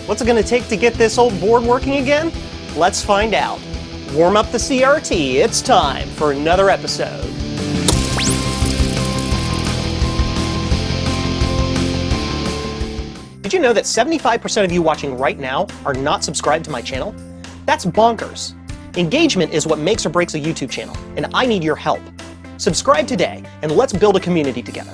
What's it going to take to get this old board working again? Let's find out. Warm up the CRT, it's time for another episode. Did you know that 75% of you watching right now are not subscribed to my channel? That's bonkers. Engagement is what makes or breaks a YouTube channel, and I need your help. Subscribe today, and let's build a community together.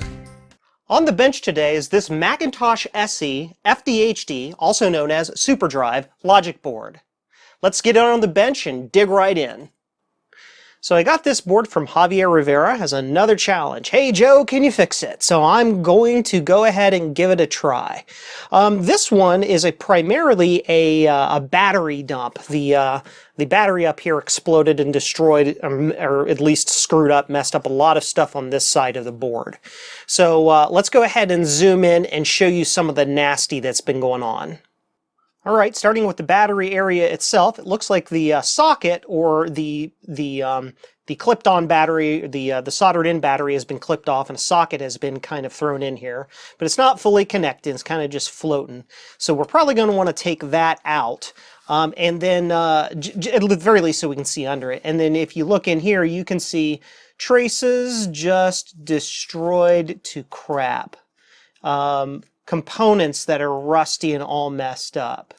On the bench today is this Macintosh SE FDHD, also known as SuperDrive, logic board. Let's get on the bench and dig right in. So I got this board from Javier Rivera as another challenge. Hey Joe, can you fix it? So I'm going to go ahead and give it a try. This one is primarily a battery dump. The battery up here exploded and destroyed, or at least screwed up, messed up a lot of stuff on this side of the board. So let's go ahead and zoom in and show you some of the nasty that's been going on. All right, starting with the battery area itself, it looks like the socket or the clipped-on battery, the soldered-in battery has been clipped off, and a socket has been kind of thrown in here. But it's not fully connected; it's kind of just floating. So we're probably going to want to take that out, and then at the very least, so we can see under it. And then if you look in here, you can see traces just destroyed to crap. Components that are rusty and all messed up.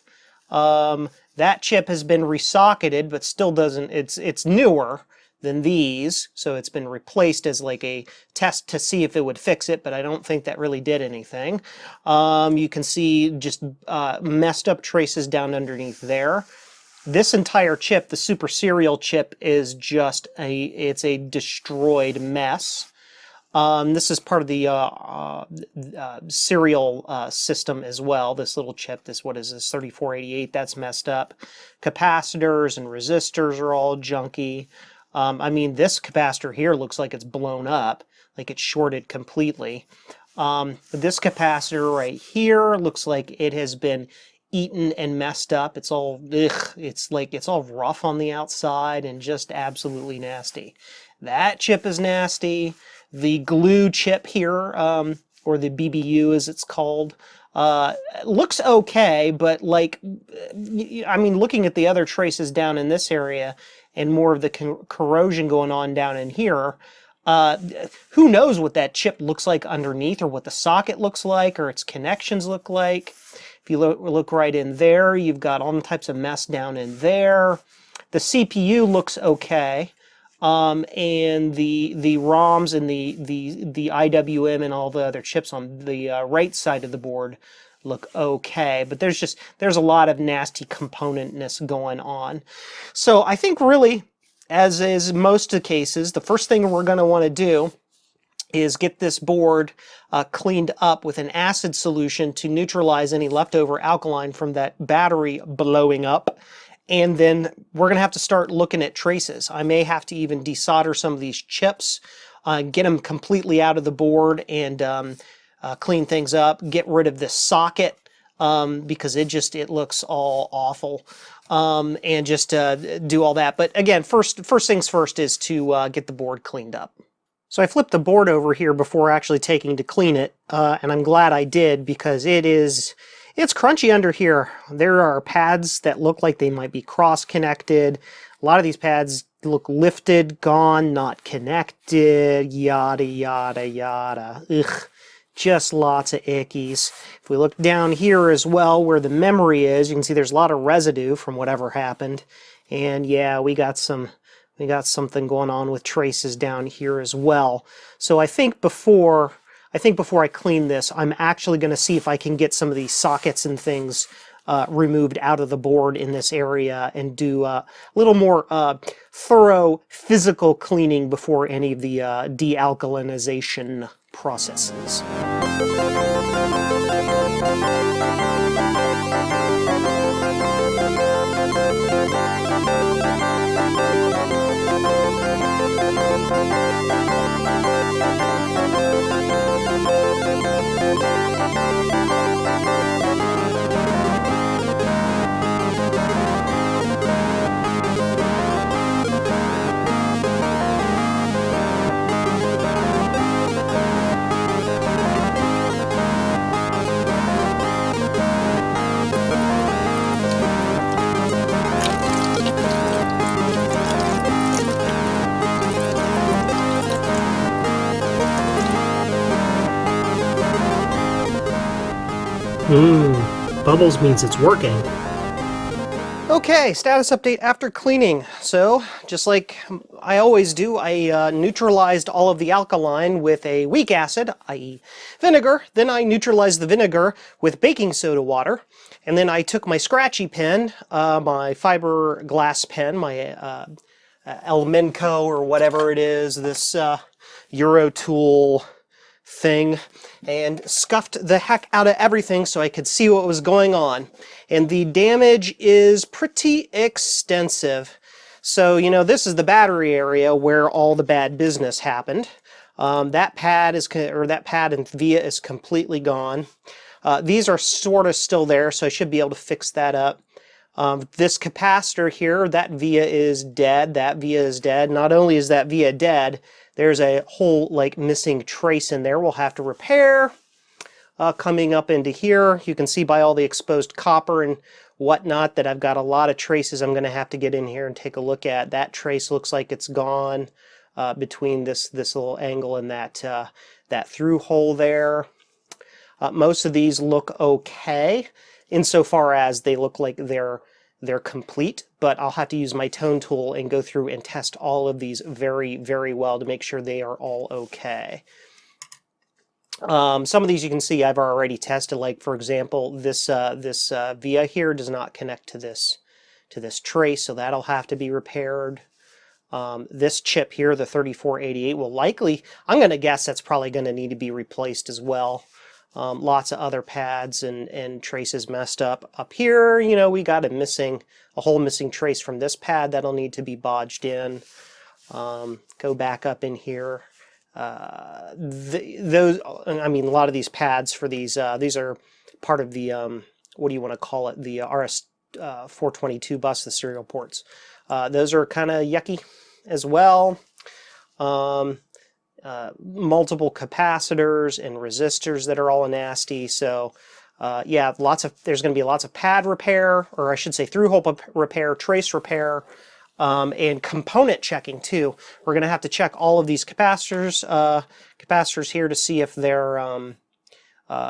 That chip has been resocketed, but still doesn't, it's newer than these, so it's been replaced as like a test to see if it would fix it, but I don't think that really did anything. You can see just messed up traces down underneath there. This entire chip, the Super Serial chip, is just it's a destroyed mess. This is part of the serial system as well. This little chip, what is this, 3488, that's messed up. Capacitors and resistors are all junky. I mean, this capacitor here looks like it's blown up, like it's shorted completely. This capacitor right here looks like it has been eaten and messed up. It's all, it's all rough on the outside and just absolutely nasty. That chip is nasty. The glue chip here, or the BBU as it's called, looks okay, but like, I mean, looking at the other traces down in this area and more of the corrosion going on down in here, who knows what that chip looks like underneath, or what the socket looks like, or its connections look like. If you look right in there, you've got all types of mess down in there. The CPU looks okay. And the ROMs and the IWM and all the other chips on the right side of the board look okay, but there's a lot of nasty componentness going on. So I think really, as is most of the cases, the first thing we're going to want to do is get this board cleaned up with an acid solution to neutralize any leftover alkaline from that battery blowing up. And then we're going to have to start looking at traces. I may have to even desolder some of these chips, get them completely out of the board, and clean things up, get rid of this socket, because it looks all awful, and just do all that. But again, first things first is to get the board cleaned up. So I flipped the board over here before actually taking to clean it, and I'm glad I did, because it's crunchy under here. There are pads that look like they might be cross-connected. A lot of these pads look lifted, gone, not connected, yada, yada, yada. Ugh, just lots of ickies. If we look down here as well, where the memory is, you can see there's a lot of residue from whatever happened. And yeah, we got something going on with traces down here as well. So I think before I clean this, I'm actually going to see if I can get some of these sockets and things removed out of the board in this area, and do a little more thorough physical cleaning before any of the dealkalinization processes. Bubbles means it's working. Okay, status update after cleaning. So, just like I always do, I neutralized all of the alkaline with a weak acid, i.e. vinegar. Then I neutralized the vinegar with baking soda water. And then I took my scratchy pen, my fiberglass pen, my Elmenco or whatever it is, this Eurotool thing, and scuffed the heck out of everything so I could see what was going on. And the damage is pretty extensive. So, you know, this is the battery area where all the bad business happened. That pad and via is completely gone. These are sort of still there, so I should be able to fix that up. This capacitor here, that via is dead. That via is dead. Not only is that via dead, there's a whole like missing trace in there we'll have to repair. Coming up into here, you can see by all the exposed copper and whatnot that I've got a lot of traces I'm going to have to get in here and take a look at. That trace looks like it's gone between this little angle and that through hole there. Most of these look okay insofar as they look like they're complete, but I'll have to use my tone tool and go through and test all of these very, very well to make sure they are all okay. Some of these you can see I've already tested, like for example this via here does not connect to this trace, so that'll have to be repaired. This chip here, the 3488, will likely, I'm going to guess that's probably going to need to be replaced as well. Lots of other pads and traces messed up. Up here, you know, we got a whole missing trace from this pad that'll need to be bodged in. Go back up in here. I mean, a lot of these pads for these are part of the, what do you want to call it, the RS422 bus, the serial ports. Those are kind of yucky as well. Multiple capacitors and resistors that are all nasty. So yeah, there's going to be lots of pad repair, or I should say through-hole repair, trace repair, and component checking too. We're going to have to check all of these capacitors here to see if they're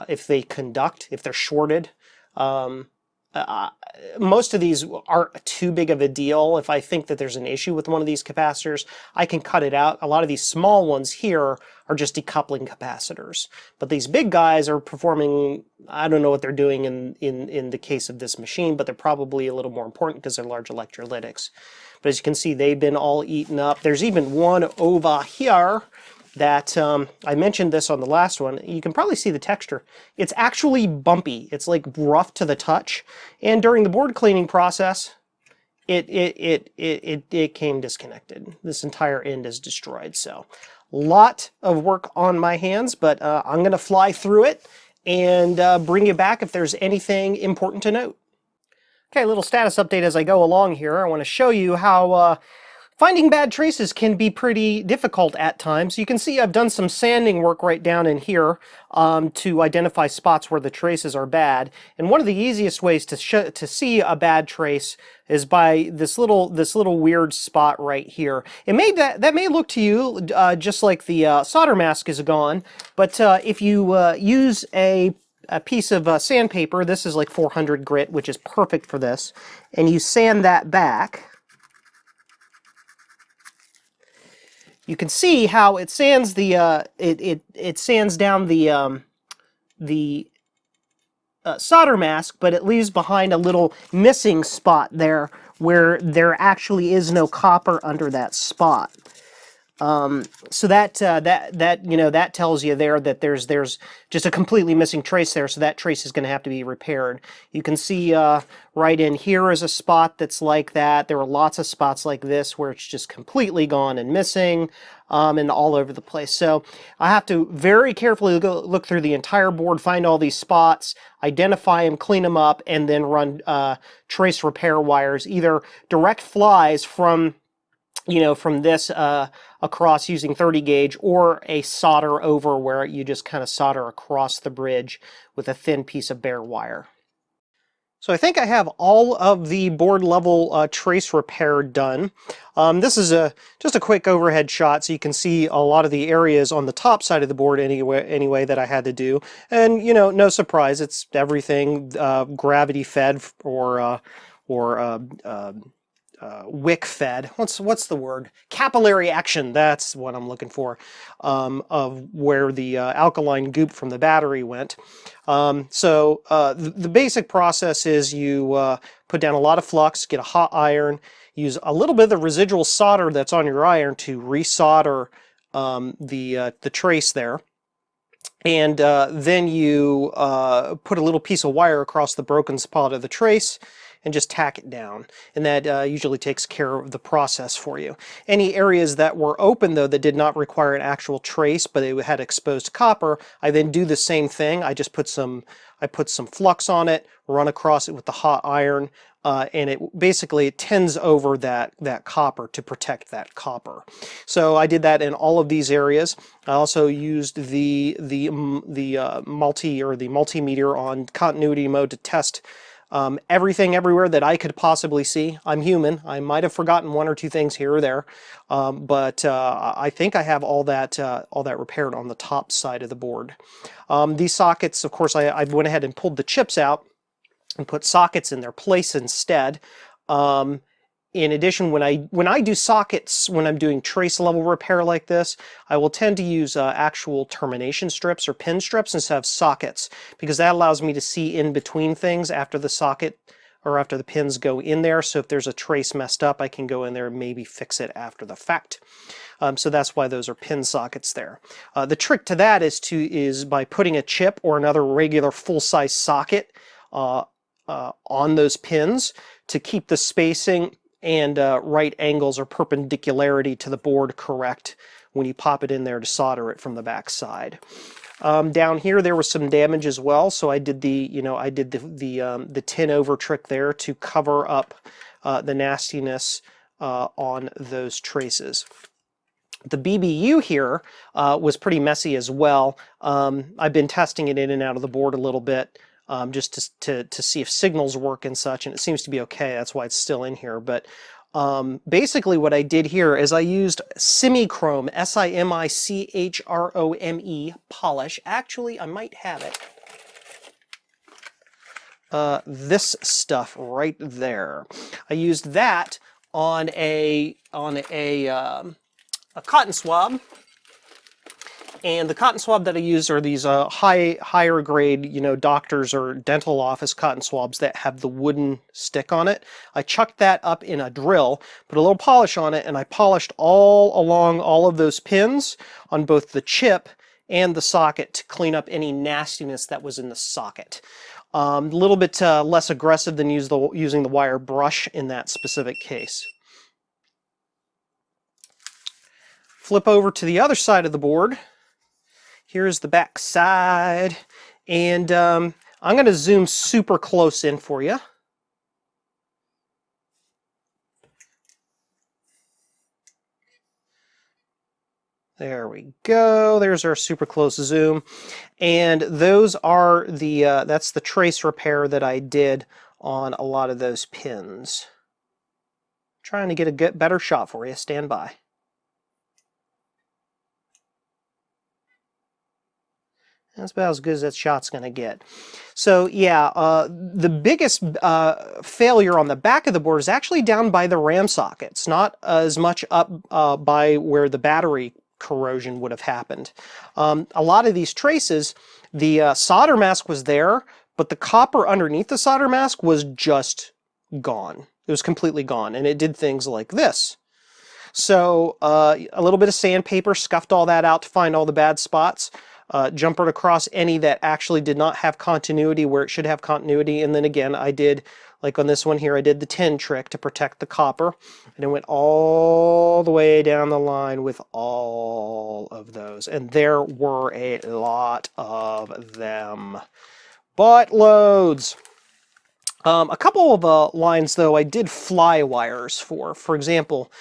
if they conduct, if they're shorted. Most of these aren't too big of a deal. If I think that there's an issue with one of these capacitors, I can cut it out. A lot of these small ones here are just decoupling capacitors. But these big guys are performing, I don't know what they're doing in the case of this machine, but they're probably a little more important because they're large electrolytics. But as you can see, they've been all eaten up. There's even one over here that I mentioned this on the last one. You can probably see the texture. It's actually bumpy. It's like rough to the touch. And during the board cleaning process, it came disconnected. This entire end is destroyed. So, lot of work on my hands, but I'm going to fly through it and bring you back if there's anything important to note. Okay, a little status update as I go along here. I want to show you how finding bad traces can be pretty difficult at times. You can see I've done some sanding work right down in here to identify spots where the traces are bad. And one of the easiest ways to see a bad trace is by this little weird spot right here. That may look to you just like the solder mask is gone, but if you use a piece of sandpaper, this is like 400 grit, which is perfect for this, and you sand that back, you can see how it sands it sands down the solder mask, but it leaves behind a little missing spot there where there actually is no copper under that spot. So that tells you there that there's just a completely missing trace there, so that trace is going to have to be repaired. You can see right in here is a spot that's like that. There are lots of spots like this where it's just completely gone and missing, and all over the place. So I have to very carefully look through the entire board, find all these spots, identify them, clean them up, and then run trace repair wires, either direct flies from this across using 30 gauge, or a solder over where you just kind of solder across the bridge with a thin piece of bare wire. So I think I have all of the board level trace repair done. This is just a quick overhead shot, so you can see a lot of the areas on the top side of the board anyway that I had to do. And you know, no surprise, it's everything gravity fed or wick fed. What's the word? Capillary action. That's what I'm looking for. Of where the alkaline goop from the battery went. The basic process is you put down a lot of flux, get a hot iron, use a little bit of the residual solder that's on your iron to resolder the trace there. And then you put a little piece of wire across the broken spot of the trace and just tack it down. And that usually takes care of the process for you. Any areas that were open, though, that did not require an actual trace, but it had exposed copper, I then do the same thing. I put some flux on it, run across it with the hot iron, and it basically tends over that copper to protect that copper. So I did that in all of these areas. I also used the multimeter on continuity mode to test everything everywhere that I could possibly see. I'm human. I might have forgotten one or two things here or there, but I think I have all that repaired on the top side of the board. These sockets, of course, I went ahead and pulled the chips out and put sockets in their place instead. In addition, when I do sockets, when I'm doing trace level repair like this, I will tend to use actual termination strips or pin strips instead of sockets, because that allows me to see in between things after the socket or after the pins go in there. So if there's a trace messed up, I can go in there and maybe fix it after the fact. So that's why those are pin sockets there. The trick to that is by putting a chip or another regular full-size socket on those pins to keep the spacing and right angles or perpendicularity to the board correct when you pop it in there to solder it from the back side. Down here there was some damage as well, so I did the tin over trick there to cover up the nastiness on those traces. The BBU here was pretty messy as well. I've been testing it in and out of the board a little bit. Just to see if signals work and such, and it seems to be okay. That's why it's still in here. But basically what I did here is I used Simichrome, S-I-M-I-C-H-R-O-M-E polish. Actually, I might have it. This stuff right there. I used that on a cotton swab. And the cotton swab that I use are these higher grade, doctors or dental office cotton swabs that have the wooden stick on it. I chucked that up in a drill, put a little polish on it, and I polished all along all of those pins on both the chip and the socket to clean up any nastiness that was in the socket. A little bit less aggressive than using the wire brush in that specific case. Flip over to the other side of the board. Here's the back side, and I'm going to zoom super close in for you. There we go. There's our super close zoom, and those are that's the trace repair that I did on a lot of those pins. Trying to get a better shot for you. Stand by. That's about as good as that shot's going to get. So yeah, the biggest failure on the back of the board is actually down by the RAM sockets, not as much up by where the battery corrosion would have happened. A lot of these traces, the solder mask was there, but the copper underneath the solder mask was just gone. It was completely gone, and it did things like this. So a little bit of sandpaper scuffed all that out to find all the bad spots. Jumpered across any that actually did not have continuity where it should have continuity, and then again I did, like on this one here, I did the tin trick to protect the copper, and it went all the way down the line with all of those, and there were a lot of them. Buttloads! A couple of lines, though, I did fly wires for. For example,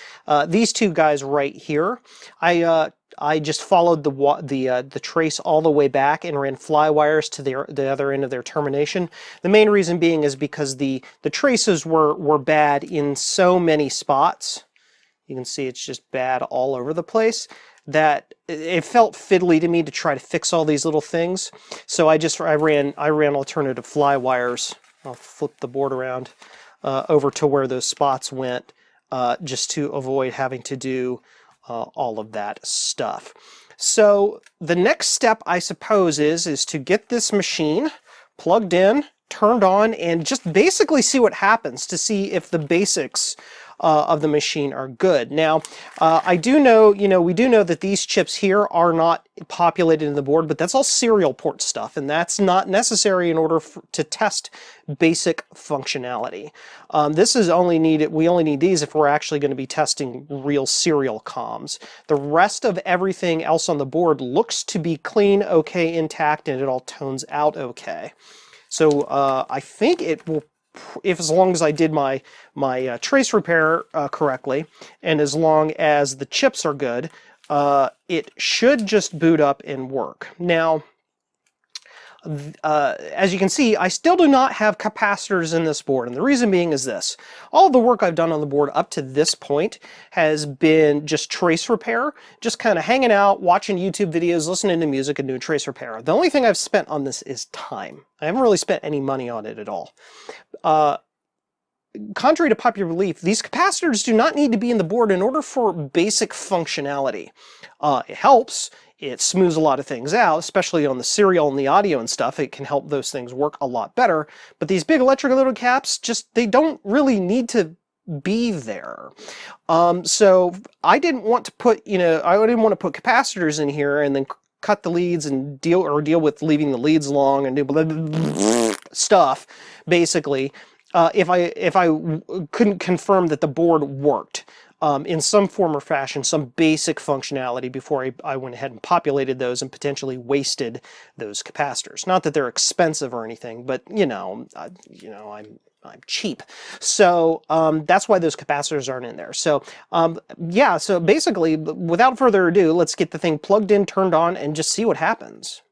these two guys right here, I I just followed the trace all the way back and ran fly wires to the other end of their termination. The main reason being is because the traces were bad in so many spots. You can see it's just bad all over the place, that it felt fiddly to me to try to fix all these little things. So I ran alternative fly wires. I'll flip the board around over to where those spots went, just to avoid having to do all of that stuff. So the next step, I suppose, is to get this machine plugged in, turned on, and just basically see what happens, to see if the basics of the machine are good. Now, I do know, we do know that these chips here are not populated in the board, but that's all serial port stuff, and that's not necessary in order to test basic functionality. This is only needed, we only need these if we're actually going to be testing real serial comms. The rest of everything else on the board looks to be clean, okay, intact, and it all tones out okay. So I think it will, as long as I did my trace repair correctly, and as long as the chips are good, it should just boot up and work. Now, as you can see, I still do not have capacitors in this board, and the reason being is this. All the work I've done on the board up to this point has been just trace repair, just kind of hanging out, watching YouTube videos, listening to music, and doing trace repair. The only thing I've spent on this is time. I haven't really spent any money on it at all. Contrary to popular belief, these capacitors do not need to be in the board in order for basic functionality. It helps. It smooths a lot of things out, especially on the serial and the audio and stuff. It can help those things work a lot better. But these big electric little caps, they don't really need to be there. So I didn't want to put, I didn't want to put capacitors in here and then cut the leads and deal with leaving the leads long and do blah, blah, blah, stuff, basically, if I couldn't confirm that the board worked in some form or fashion, some basic functionality before I went ahead and populated those and potentially wasted those capacitors. Not that they're expensive or anything, but I'm cheap. So that's why those capacitors aren't in there. So yeah, so basically, without further ado, let's get the thing plugged in, turned on, and just see what happens.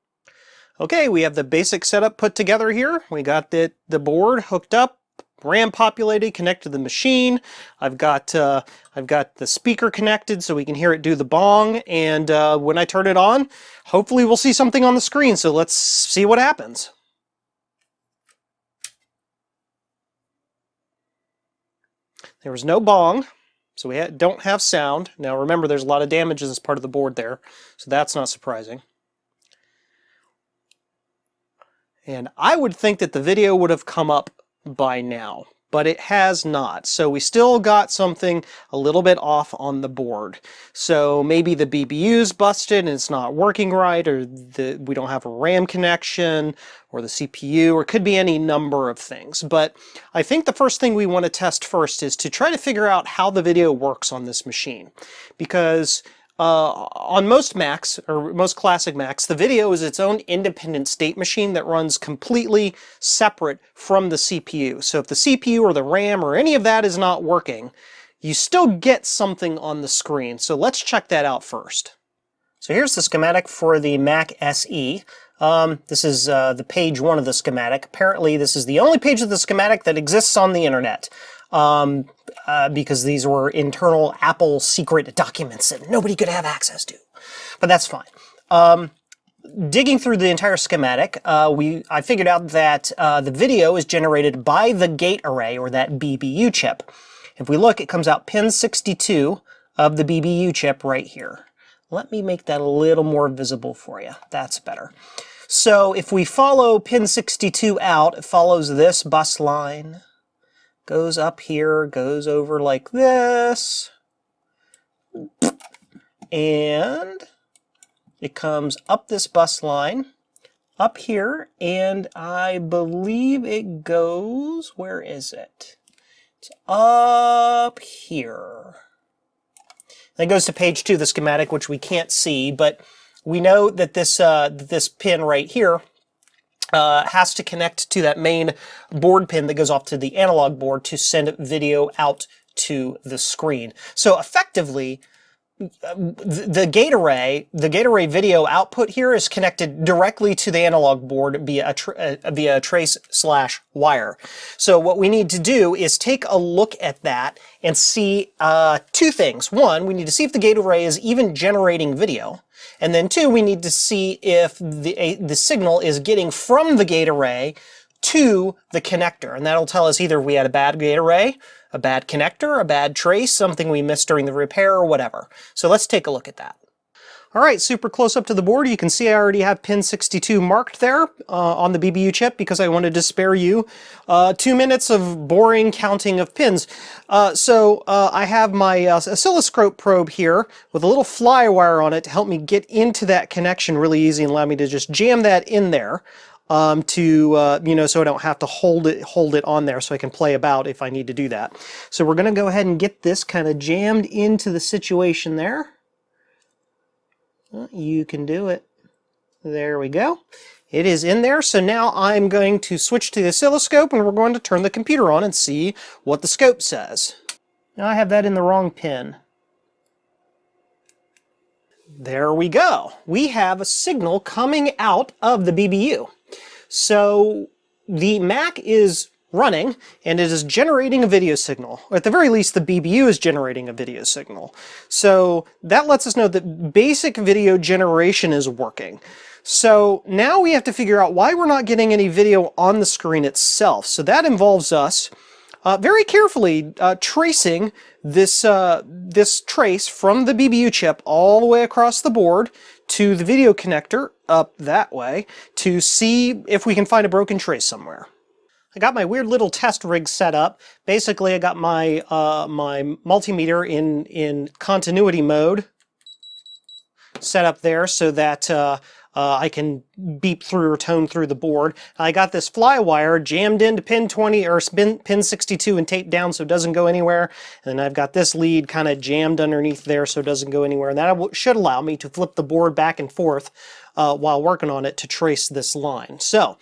Okay, we have the basic setup put together here. We got the board hooked up, RAM populated, connected to the machine. I've got the speaker connected so we can hear it do the bong, and when I turn it on, hopefully we'll see something on the screen. So let's see what happens. There was no bong, so we don't have sound. Now remember, there's a lot of damage as part of the board there, so that's not surprising. And I would think that the video would have come up by now, but it has not. So we still got something a little bit off on the board. So maybe the BBU's busted and it's not working right, or we don't have a RAM connection, or the CPU, or it could be any number of things. But I think the first thing we want to test first is to try to figure out how the video works on this machine. Because on most Macs, or most classic Macs, the video is its own independent state machine that runs completely separate from the CPU. So if the CPU or the RAM or any of that is not working, you still get something on the screen. So let's check that out first. So here's the schematic for the Mac SE. This is the page 1 of the schematic. Apparently this is the only page of the schematic that exists on the internet. Because these were internal Apple secret documents that nobody could have access to. But that's fine. Digging through the entire schematic, I figured out that the video is generated by the gate array, or that BBU chip. If we look, it comes out pin 62 of the BBU chip right here. Let me make that a little more visible for you. That's better. So if we follow pin 62 out, it follows this bus line, goes up here, goes over like this, and it comes up this bus line, up here, and I believe it goes, where is it? It's up here. Then it goes to page 2 of the schematic, which we can't see, but we know that this pin right here has to connect to that main board pin that goes off to the analog board to send video out to the screen. So effectively, the gate array video output here is connected directly to the analog board via a trace/wire. So what we need to do is take a look at that and see two things. One, we need to see if the gate array is even generating video. And then two, we need to see if the signal is getting from the gate array to the connector. And that'll tell us either we had a bad gate array, a bad connector, a bad trace, something we missed during the repair, or whatever. So let's take a look at that. All right, super close up to the board. You can see I already have pin 62 marked there on the BBU chip because I wanted to spare you 2 minutes of boring counting of pins. I have my oscilloscope probe here with a little fly wire on it to help me get into that connection really easy and allow me to just jam that in there. So I don't have to hold it on there, so I can play about if I need to do that. So we're going to go ahead and get this kind of jammed into the situation there. You can do it. There we go. It is in there. So now I'm going to switch to the oscilloscope and we're going to turn the computer on and see what the scope says. Now I have that in the wrong pin. There we go. We have a signal coming out of the BBU. So the Mac is running and it is generating a video signal. Or at the very least, the BBU is generating a video signal. So that lets us know that basic video generation is working. So now we have to figure out why we're not getting any video on the screen itself. So that involves us very carefully tracing this trace from the BBU chip all the way across the board to the video connector up that way to see if we can find a broken trace somewhere. I got my weird little test rig set up. Basically, I got my my multimeter in continuity mode set up there so that I can beep through or tone through the board. I got this fly wire jammed into pin 20 or pin 62 and taped down so it doesn't go anywhere. And then I've got this lead kind of jammed underneath there so it doesn't go anywhere. And that should allow me to flip the board back and forth while working on it to trace this line. So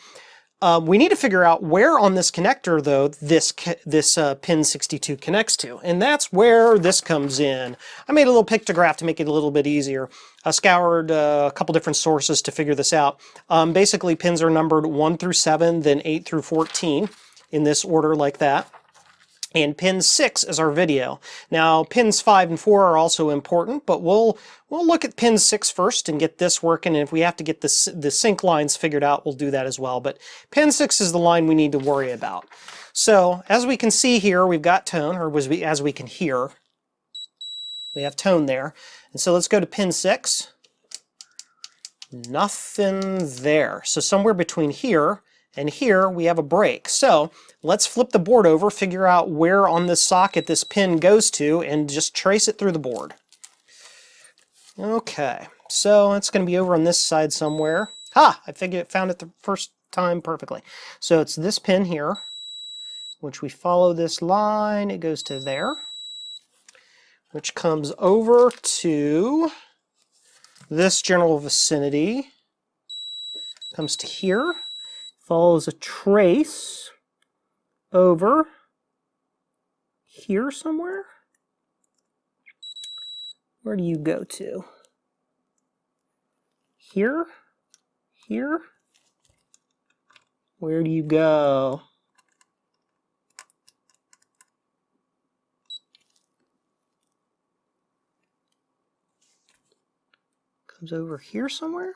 we need to figure out where on this connector, though, this pin 62 connects to. And that's where this comes in. I made a little pictograph to make it a little bit easier. I scoured a couple different sources to figure this out. Basically, pins are numbered 1 through 7, then 8 through 14, in this order like that. And pin 6 is our video. Now, pins 5 and 4 are also important, but we'll look at pin 6 first and get this working. And if we have to get the sync lines figured out, we'll do that as well. But pin 6 is the line we need to worry about. So, as we can see here, we've got tone, or as we can hear, we have tone there. And so let's go to pin 6. Nothing there. So somewhere between here and here, we have a break. So let's flip the board over, figure out where on this socket this pin goes to, and just trace it through the board. Okay, so it's going to be over on this side somewhere. Ha! I found it the first time perfectly. So it's this pin here, which we follow this line. It goes to there, which comes over to this general vicinity, comes to here, follows a trace over here somewhere. Where do you go to? Here? Here? Where do you go? Comes over here somewhere.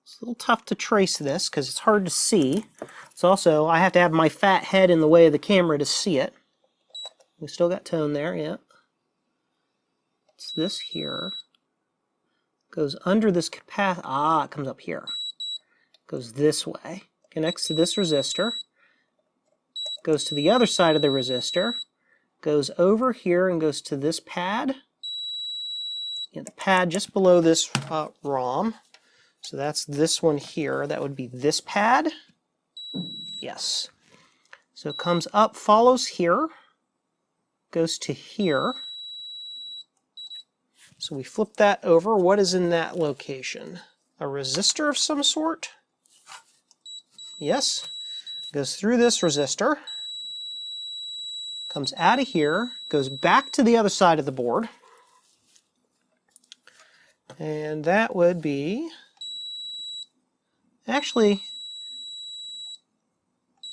It's a little tough to trace this because it's hard to see. It's also, I have to have my fat head in the way of the camera to see it. We still got tone there, yeah. It's this here. Goes under this capacitor. Ah, it comes up here. Goes this way. Connects to this resistor. Goes to the other side of the resistor. Goes over here and goes to this pad. Yeah, the pad just below this ROM. So that's this one here. That would be this pad. Yes. So it comes up, follows here, goes to here. So we flip that over. What is in that location? A resistor of some sort? Yes. Goes through this resistor. comes out of here, goes back to the other side of the board. And that would be, actually,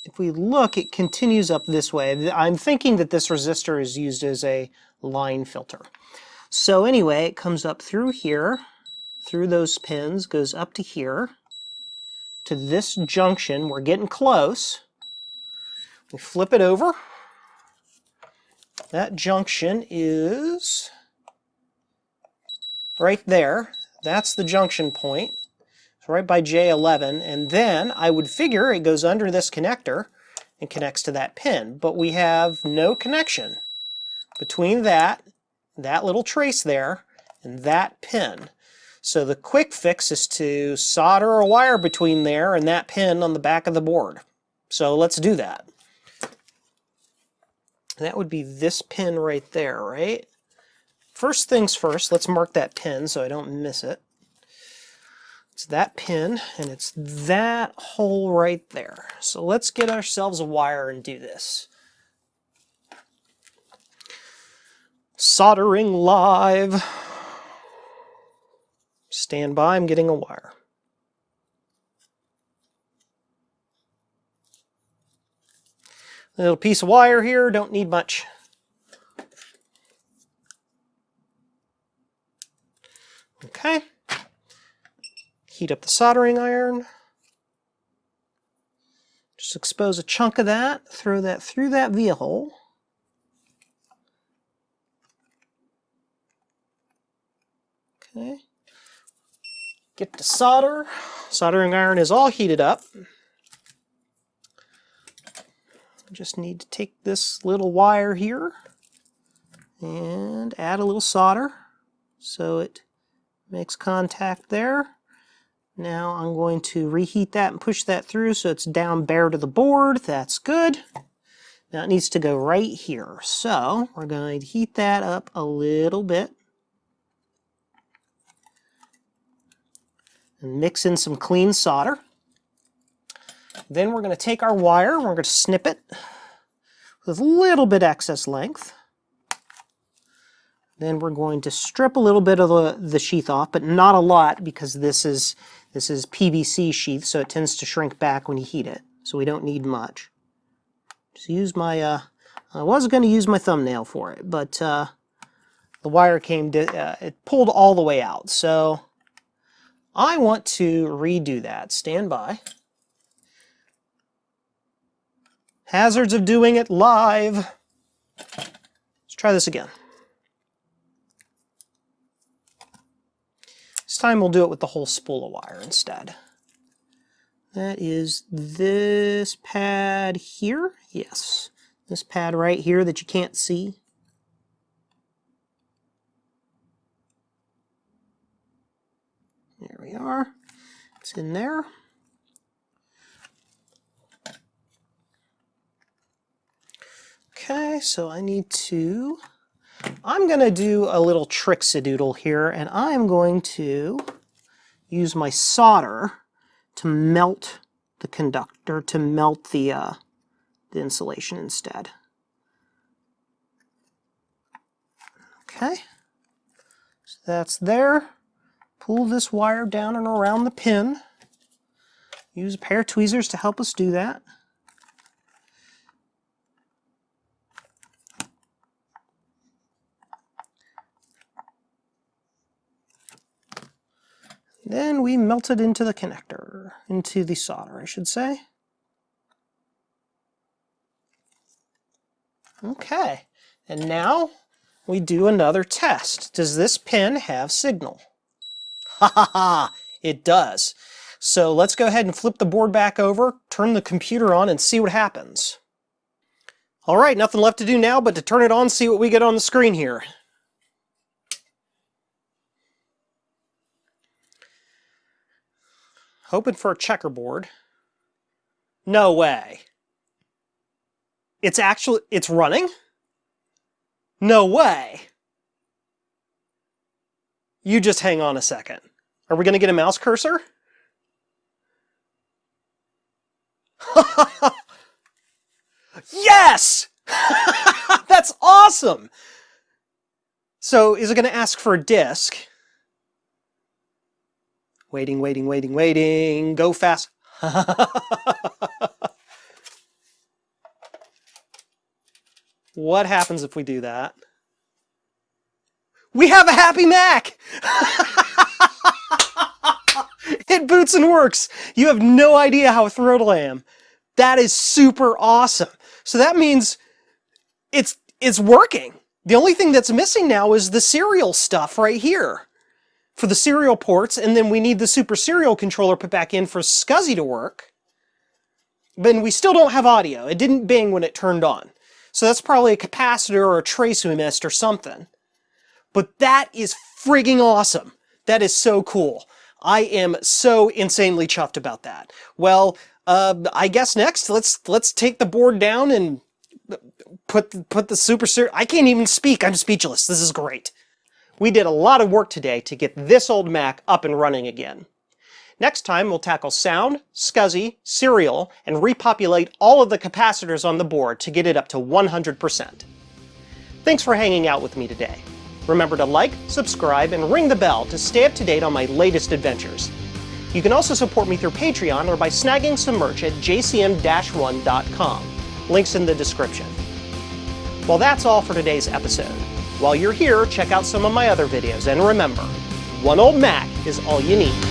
if we look, it continues up this way. I'm thinking that this resistor is used as a line filter. So anyway, it comes up through here, through those pins, goes up to here, to this junction. We're getting close. We flip it over. That junction is right there. That's the junction point. It's right by J11. And then I would figure it goes under this connector and connects to that pin. But we have no connection between that little trace there, and that pin. So the quick fix is to solder a wire between there and that pin on the back of the board. So let's do that. That would be this pin right there, right? First things first, let's mark that pin so I don't miss it. It's that pin, and it's that hole right there. So let's get ourselves a wire and do this. Soldering live. Stand by, I'm getting a wire. Little piece of wire here, don't need much. Okay. Heat up the soldering iron. Just expose a chunk of that, throw that through that via hole. Okay. Get to solder. Soldering iron is all heated up. Just need to take this little wire here and add a little solder so it makes contact there. Now I'm going to reheat that and push that through so it's down bare to the board. That's good. Now it needs to go right here. So we're going to heat that up a little bit and mix in some clean solder. Then we're going to take our wire and we're going to snip it with a little bit excess length. Then we're going to strip a little bit of the sheath off, but not a lot because this is PVC sheath, so it tends to shrink back when you heat it. So we don't need much. Just use my, I was going to use my thumbnail for it, but the wire it pulled all the way out. So I want to redo that. Stand by. Hazards of doing it live. Let's try this again. This time we'll do it with the whole spool of wire instead. That is this pad here. Yes, this pad right here that you can't see. There we are. It's in there. Okay, so I'm going to do a little trick-a-doodle here, and I'm going to use my solder to melt the conductor, to melt the insulation instead. Okay, so that's there. Pull this wire down and around the pin. Use a pair of tweezers to help us do that. Then we melt it into the connector, into the solder, I should say. Okay, and now we do another test. Does this pin have signal? Ha ha ha, it does. So let's go ahead and flip the board back over, turn the computer on, and see what happens. All right, nothing left to do now but to turn it on, see what we get on the screen here. Hoping for a checkerboard. No way. It's running? No way. You just hang on a second. Are we going to get a mouse cursor? Yes! That's awesome! So is it going to ask for a disk? Waiting, waiting, waiting, waiting. Go fast. What happens if we do that? We have a happy Mac! It boots and works. You have no idea how thrilled I am. That is super awesome. So that means it's working. The only thing that's missing now is the serial stuff right here for the serial ports, and then we need the super serial controller put back in for SCSI to work. But we still don't have audio. It didn't bing when it turned on. So that's probably a capacitor or a trace we missed or something. But that is frigging awesome. That is so cool. I am so insanely chuffed about that. Well, I guess next let's take the board down and put the super serial. I can't even speak. I'm speechless. This is great. We did a lot of work today to get this old Mac up and running again. Next time we'll tackle sound, SCSI, serial, and repopulate all of the capacitors on the board to get it up to 100%. Thanks for hanging out with me today. Remember to like, subscribe, and ring the bell to stay up to date on my latest adventures. You can also support me through Patreon or by snagging some merch at jcm-1.com. Links in the description. Well, that's all for today's episode. While you're here, check out some of my other videos, and remember, one old Mac is all you need.